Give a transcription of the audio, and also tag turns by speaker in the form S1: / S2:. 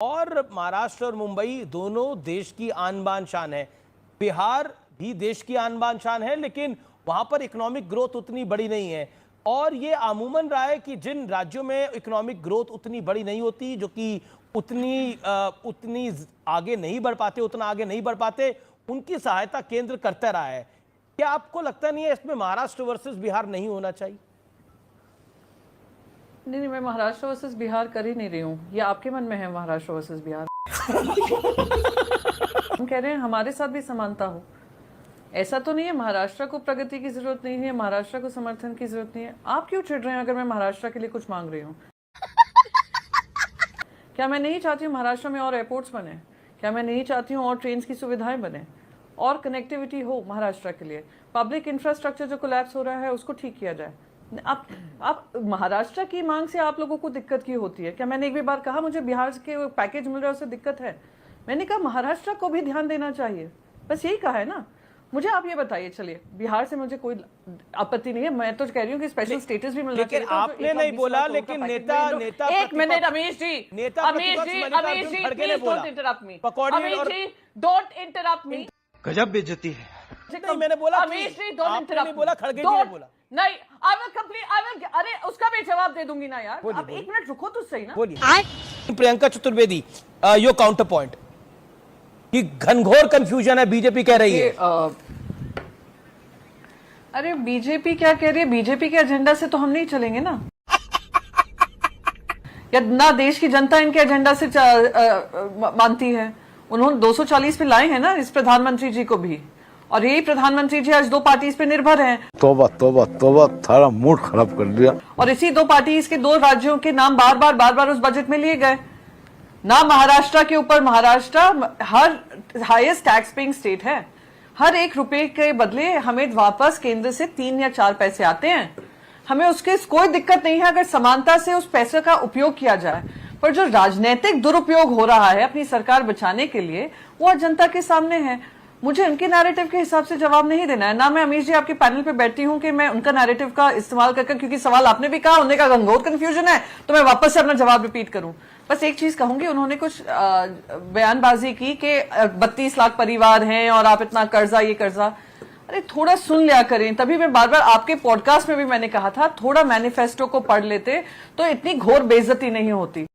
S1: और महाराष्ट्र और मुंबई दोनों देश की आन बान शान है। बिहार भी देश की आन बान शान है, लेकिन वहां पर इकोनॉमिक ग्रोथ उतनी बड़ी नहीं है। और ये अमूमन रहा है कि जिन राज्यों में इकोनॉमिक ग्रोथ उतनी बड़ी नहीं होती, जो कि उतनी आगे नहीं बढ़ पाते, उतना आगे नहीं बढ़ पाते, उनकी सहायता केंद्र करता रहा है। क्या आपको लगता नहीं है इसमें महाराष्ट्र वर्सेस बिहार नहीं होना चाहिए?
S2: नहीं, मैं महाराष्ट्र वर्सेस बिहार कर ही नहीं रही हूँ। ये आपके मन में है महाराष्ट्र वर्सेस बिहार। हम कह रहे हैं हमारे साथ भी समानता हो। ऐसा तो नहीं है महाराष्ट्र को प्रगति की जरूरत नहीं है, महाराष्ट्र को समर्थन की जरूरत नहीं है। आप क्यों चिढ़ रहे हैं अगर मैं महाराष्ट्र के लिए कुछ मांग रही हूँ? क्या मैं नहीं चाहती हूँ महाराष्ट्र में और एयरपोर्ट्स बने? क्या मैं नहीं चाहती हूँ और ट्रेन की सुविधाएं बने और कनेक्टिविटी हो महाराष्ट्र के लिए? पब्लिक इंफ्रास्ट्रक्चर जो कोलैप्स हो रहा है उसको ठीक किया जाए। आप महाराष्ट्र की मांग से आप लोगों को दिक्कत क्यों होती है? क्या मैंने एक भी बार कहा मुझे बिहार के पैकेज मिल रहा है उससे दिक्कत है? मैंने कहा महाराष्ट्र को भी ध्यान देना चाहिए, बस यही कहा है ना। मुझे आप ये बताइए, चलिए बिहार से मुझे कोई आपत्ति नहीं है, मैं तो कह रही हूँ कि स्पेशल स्टेटस भी मिलना चाहिए।
S1: आपने नहीं बोला, लेकिन नेता
S2: एक minute Amish ji, Amish ji please don't interrupt me, Amish ji don't interrupt me.
S3: गजब बेइज्जती है।
S1: मैंने बोला
S2: अमीश जी डोंट इंटरप्ट,
S1: बोला खड़गे जी ने बोला
S2: नहीं। आई विल कंप्लीट, अरे उसका भी जवाब दे दूंगी ना यार। आप एक मिनट रुको तो सही ना।
S1: बोलिए। Priyanka Chaturvedi, your counter point कि घनघोर कंफ्यूजन है, बीजेपी कह रही है।
S2: अरे बीजेपी क्या कह रही है? बीजेपी के एजेंडा से तो हम नहीं चलेंगे ना, या ना देश की जनता इनके एजेंडा से मानती है। उन्होंने 240 पे लाए हैं ना इस प्रधानमंत्री जी को भी, और यही प्रधानमंत्री जी आज दो पार्टीज पे निर्भर हैं।
S3: तौबा तौबा तौबा, थारा मूड खराब कर दिया।
S2: और इसी दो पार्टीज के दो राज्यों के नाम बार बार उस बजट में लिए गए ना। महाराष्ट्र के ऊपर, महाराष्ट्र हर हाईएस्ट टैक्स पेइंग स्टेट है। हर एक रुपए के बदले हमें वापस केंद्र से 3 या 4 पैसे आते हैं। हमें उसके कोई दिक्कत नहीं है अगर समानता से उस पैसे का उपयोग किया जाए, पर जो राजनीतिक दुरुपयोग हो रहा है अपनी सरकार बचाने के लिए, वो जनता के सामने है। मुझे उनके नैरेटिव के हिसाब से जवाब नहीं देना है ना। मैं अमीश जी आपके पैनल पे बैठती हूँ कि मैं उनका नैरेटिव का इस्तेमाल करके, क्योंकि सवाल आपने भी कहा उन्होंने कहा घनघोर कंफ्यूजन है, तो मैं वापस से अपना जवाब रिपीट करूं। बस एक चीज कहूंगी, उन्होंने कुछ बयानबाजी की कि 32 लाख परिवार हैं और आप इतना कर्जा, ये कर्जा। अरे थोड़ा सुन लिया करें। तभी मैं बार बार आपके पॉडकास्ट में भी मैंने कहा था थोड़ा मैनिफेस्टो को पढ़ लेते तो इतनी घोर बेइज्जती नहीं होती।